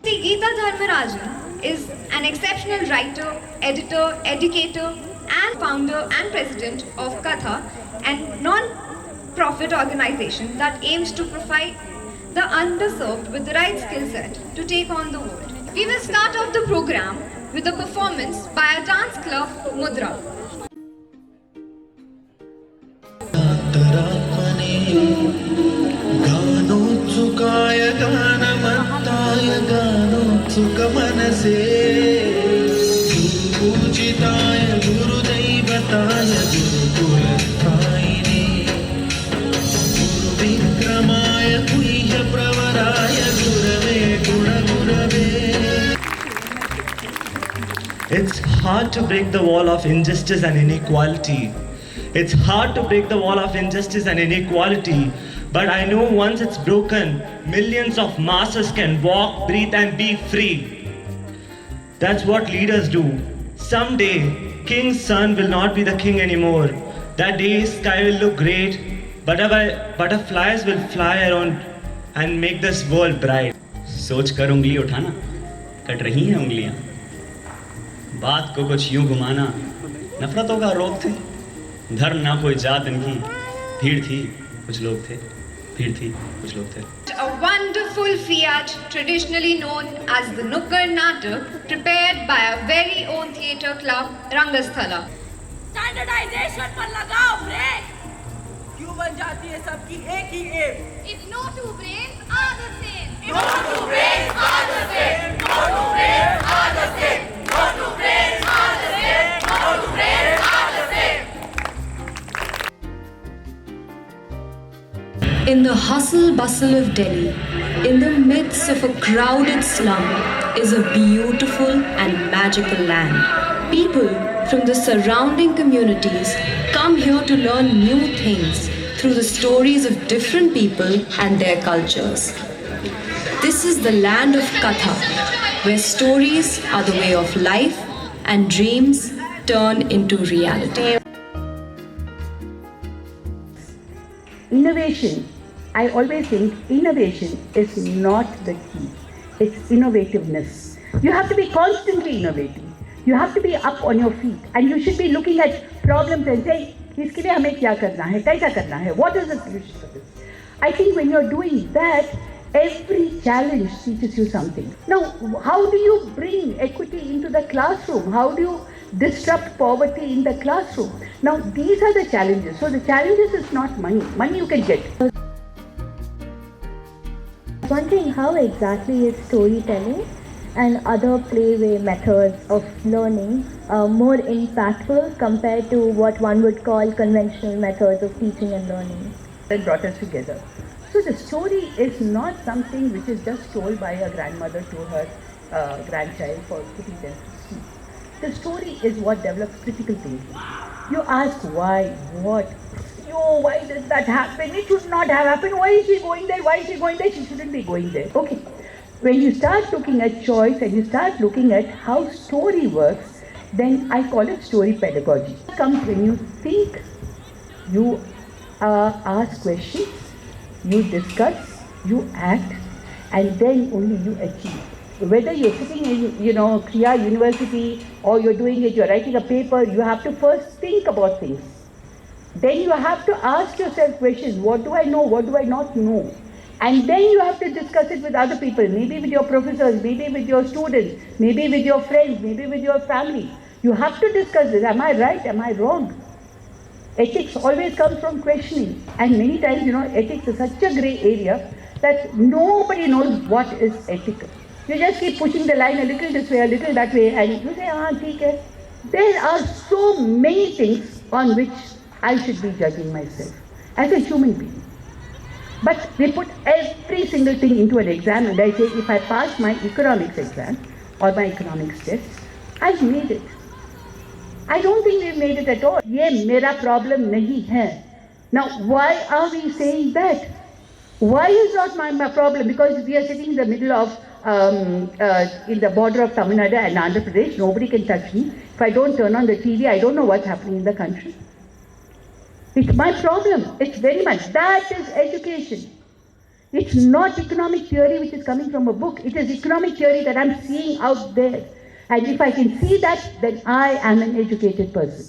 Geeta Dharmarajan is an exceptional writer, editor, educator, and founder and president of Katha, a non-profit organization that aims to provide the underserved with the right skill set to take on the world. We will start off the program with a performance by a dance club, Mudra. चुकाय गान मत्ताय गानो चुक मनसे पूजिताय गुरुदैवताय गुरुकुलस्थायिने गुरुविक्रमाय गुह्य प्रवराय गुरवे गुणगुरवे. It's hard to break the wall of injustice and inequality. It's hard to break the wall of injustice and inequality. But I know once it's broken, millions of masses can walk, breathe and be free. That's what leaders do. Someday, king's son will not be the king anymore. That day, sky will look great, butterflies will fly around and make this world bright. सोच कर उंगली उठाना, cut रही हैं उंगलियां. बात को कुछ यूं घुमाना, नफरतों का रोग थे. धर्म ना कोई जात इनकी, भीड़ थी कुछ लोग थे. A wonderful fiat, traditionally known as the Nukkar Natak, prepared by our very own theatre club, Rangasthala. Standardization पर लगाओ ब्रेक. क्यों बन जाती है सबकी एक ही M? If no two brains are the same. No two brains are the same. No two brains are the same. No two brains are the same. No two brains are the same. In the hustle bustle of Delhi, in the midst of a crowded slum, is a beautiful and magical land. People from the surrounding communities come here to learn new things through the stories of different people and their cultures. This is the land of Katha, where stories are the way of life and dreams turn into reality. Innovation. I always think innovation is not the key. It's innovativeness. You have to be constantly innovating. You have to be up on your feet and you should be looking at problems and saying, iske liye hame kya karna hai, kaisa karna hai, what is the solution for this? I think when you're doing that, every challenge teaches you something. Now, how do you bring equity into the classroom? How do you disrupt poverty in the classroom? Now, these are the challenges. So the challenges is not money. Money you can get. Wondering how exactly is storytelling and other playway methods of learning more impactful compared to what one would call conventional methods of teaching and learning? That brought us together. So the story is not something which is just told by a grandmother to her grandchild for putting them to sleep. The story is what develops critical thinking. You ask why, what, why did that happen? It should not have happened. Why is she going there? Why is she going there? She shouldn't be going there. Okay. When you start looking at choice and you start looking at how story works, then I call it story pedagogy. It comes when you think, you ask questions, you discuss, you act, and then only you achieve. Whether you're sitting in, Krea University or you're doing it, you're writing a paper, you have to first think about things. Then you have to ask yourself questions. What do I know? What do I not know? And then you have to discuss it with other people, maybe with your professors, maybe with your students, maybe with your friends, maybe with your family. You have to discuss this. Am I right? Am I wrong? Ethics always comes from questioning. And many times, ethics is such a grey area that nobody knows what is ethical. You just keep pushing the line a little this way, a little that way, and you say, theek hai. There are so many things on which I should be judging myself as a human being. But they put every single thing into an exam and I say, if I pass my economics exam or my economics test, I've made it. I don't think we've made it at all. Ye mera problem nahi hai. Now, why are we saying that? Why is not my problem? Because we are sitting in the middle of, in the border of Tamil Nadu and Andhra Pradesh. Nobody can touch me. If I don't turn on the TV, I don't know what's happening in the country. It's my problem. It's very much. That is education. It's not economic theory which is coming from a book. It is economic theory that I'm seeing out there. And if I can see that, then I am an educated person.